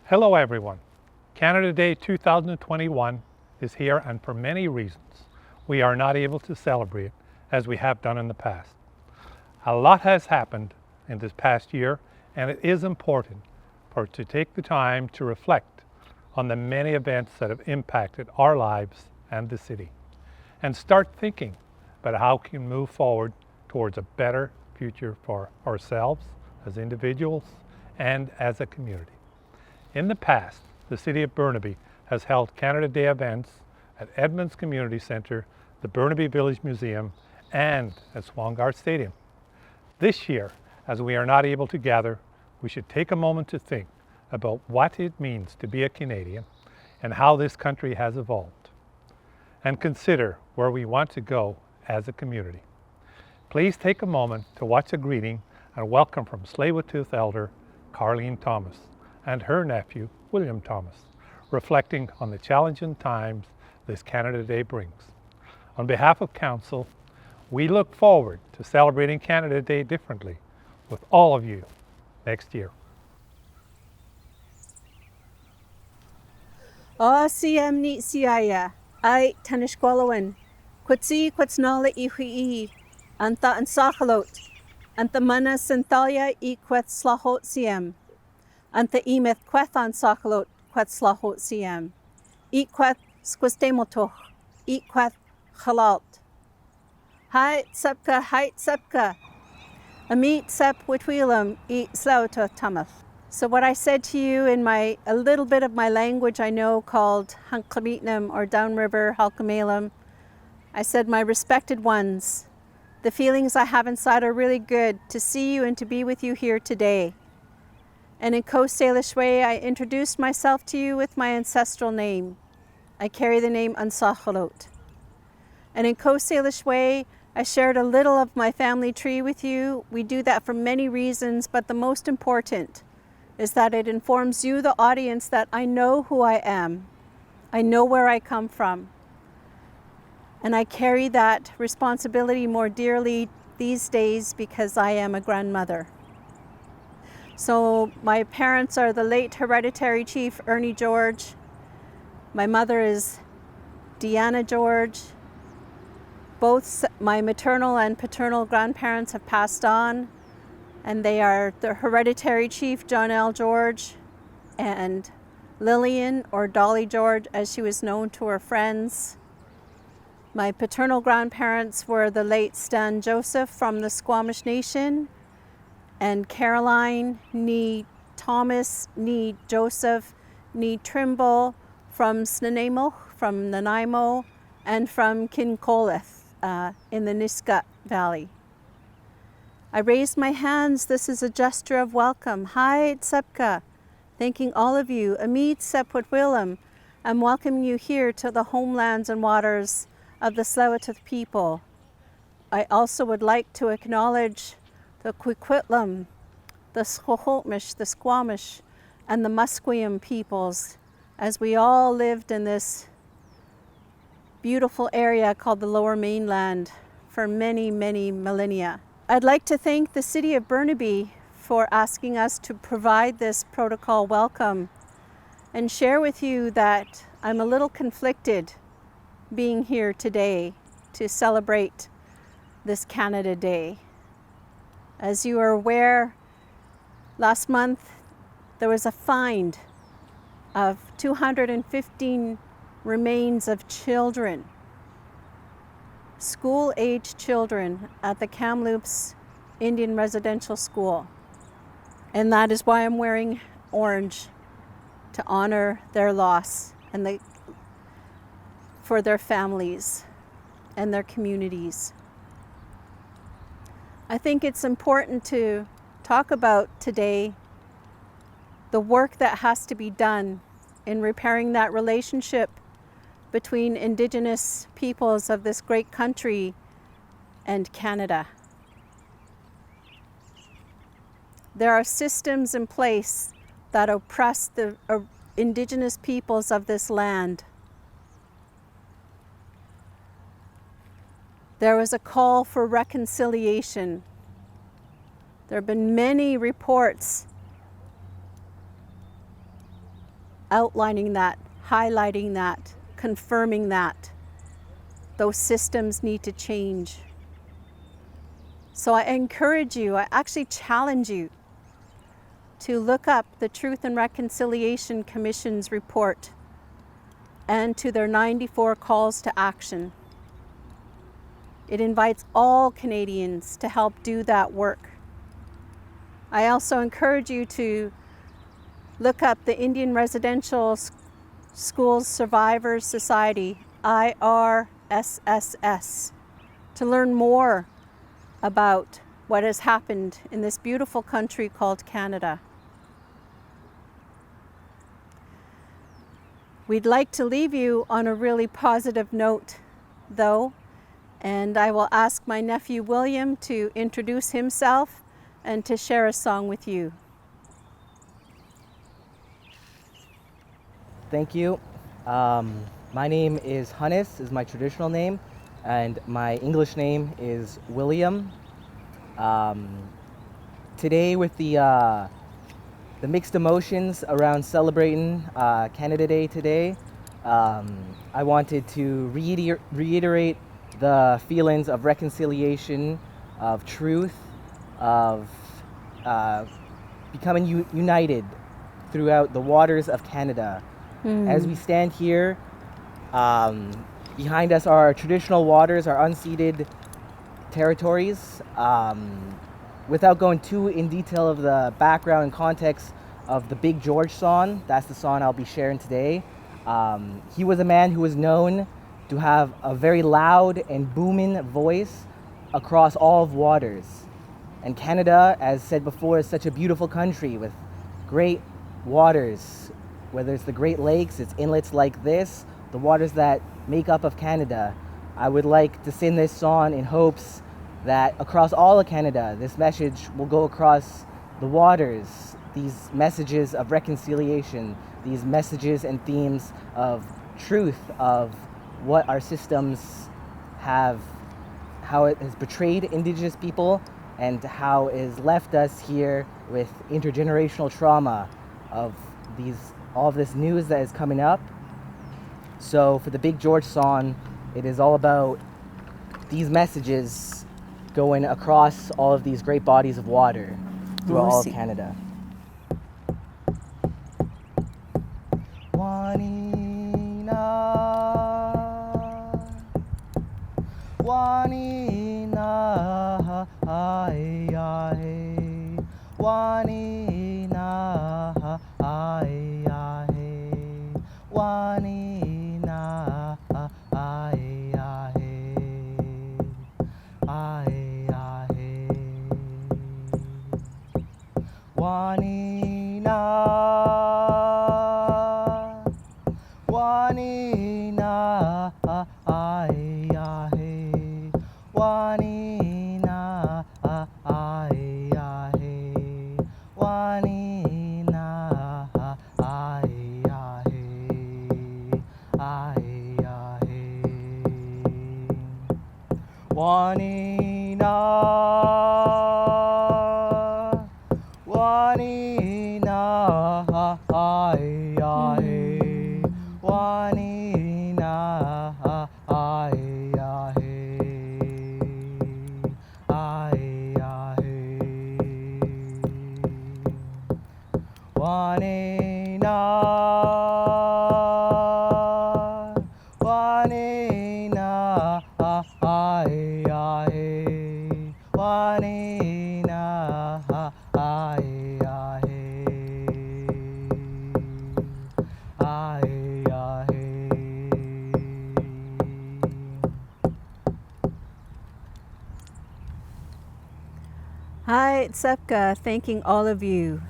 Hello everyone. Canada Day 2021 is here, and for many reasons we are not able to celebrate as we have done in the past. A lot has happened in this past year, and it is important to take the time to reflect on the many events that have impacted our lives and the city, and start thinking about how we can move forward towards a better future for ourselves as individuals and as a community. In the past, the City of Burnaby has held Canada Day events at Edmonds Community Centre, the Burnaby Village Museum, and at Swangard Stadium. This year, as we are not able to gather, we should take a moment to think about what it means to be a Canadian and how this country has evolved, and consider where we want to go as a community. Please take a moment to watch a greeting and welcome from Tsleil-Waututh Elder Carleen Thomas and her nephew, William Thomas, reflecting on the challenging times this Canada Day brings. On behalf of Council, we look forward to celebrating Canada Day differently with all of you next year. O siyam ni siyaya, ay tanishkwalawan, kwatsi kwatsnala ihi, anta ansachalot, anta mana santalya I kwetslahot siyam. Anta imeth kwethan sakalot kwetslahot siyam. Kweth skwistemotoch, kweth halalt. Hai tsepka. Amit sep witwilam Tsleil-Waututh tamath. So what I said to you in a little bit of my language I know called Hanklamitnam or downriver Halkamelam, I said, my respected ones, the feelings I have inside are really good to see you and to be with you here today. And in Coast Salish way, I introduced myself to you with my ancestral name. I carry the name Ansachalot. And in Coast Salish way, I shared a little of my family tree with you. We do that for many reasons, but the most important is that it informs you, the audience, that I know who I am. I know where I come from. And I carry that responsibility more dearly these days because I am a grandmother. So my parents are the late hereditary chief Ernie George. My mother is Deanna George. Both my maternal and paternal grandparents have passed on, and they are the hereditary chief John L. George and Lillian, or Dolly George as she was known to her friends. My paternal grandparents were the late Stan Joseph from the Squamish Nation, and Caroline ni Thomas ni Joseph ni Trimble from Snuneymuxw, from Nanaimo, and from Kincolith in the Nisga'a Valley. I raised my hands. This is a gesture of welcome. Hi Tsepka, thanking all of you. Amit Sepwatwilam, I'm welcoming you here to the homelands and waters of the Tsleil-Waututh people. I also would like to acknowledge the Quiquitlam, the Squamish, the Squamish, and the Musqueam peoples, as we all lived in this beautiful area called the Lower Mainland for many, many millennia. I'd like to thank the City of Burnaby for asking us to provide this protocol welcome and share with you that I'm a little conflicted being here today to celebrate this Canada Day. As you are aware, last month there was a find of 215 remains of children, school-aged children at the Kamloops Indian Residential School. And that is why I'm wearing orange, to honor their loss and for their families and their communities. I think it's important to talk about today the work that has to be done in repairing that relationship between Indigenous peoples of this great country and Canada. There are systems in place that oppress the Indigenous peoples of this land. There was a call for reconciliation. There have been many reports outlining that, highlighting that, confirming that. Those systems need to change. So I encourage you, I actually challenge you to look up the Truth and Reconciliation Commission's report and to their 94 calls to action. It invites all Canadians to help do that work. I also encourage you to look up the Indian Residential Schools Survivors Society, IRSSS, to learn more about what has happened in this beautiful country called Canada. We'd like to leave you on a really positive note, though, and I will ask my nephew William to introduce himself and to share a song with you. Thank you. My name is Hannes, is my traditional name, and my English name is William. Today, with the mixed emotions around celebrating Canada Day today, I wanted to reiterate the feelings of reconciliation, of truth, of becoming united throughout the waters of Canada. As we stand here, behind us are our traditional waters, our unceded territories. Without going too in detail of the background and context of the Big George song, that's the song I'll be sharing today. He was a man who was known to have a very loud and booming voice across all of waters. And Canada, as said before, is such a beautiful country with great waters, whether it's the Great Lakes, it's inlets like this, the waters that make up of Canada. I would like to sing this song in hopes that across all of Canada, this message will go across the waters, these messages of reconciliation, these messages and themes of truth, of what our systems have, how it has betrayed Indigenous people, and how it has left us here with intergenerational trauma of all of this news that is coming up. So for the Big George song, it is all about these messages going across all of these great bodies of water throughout all of Canada. Wanina, Wanina, ai ai, Wanina, ai ai, Wanina, ai ai, ai Wanina, Wanina, ai ai, Wanina, ai ai, Wanina, ai Wanina, Wanina, ai ai, Wanina, ai Wanina, Wanina, ai ai, Wanina, ai Hi, it's Sepka, thanking all of you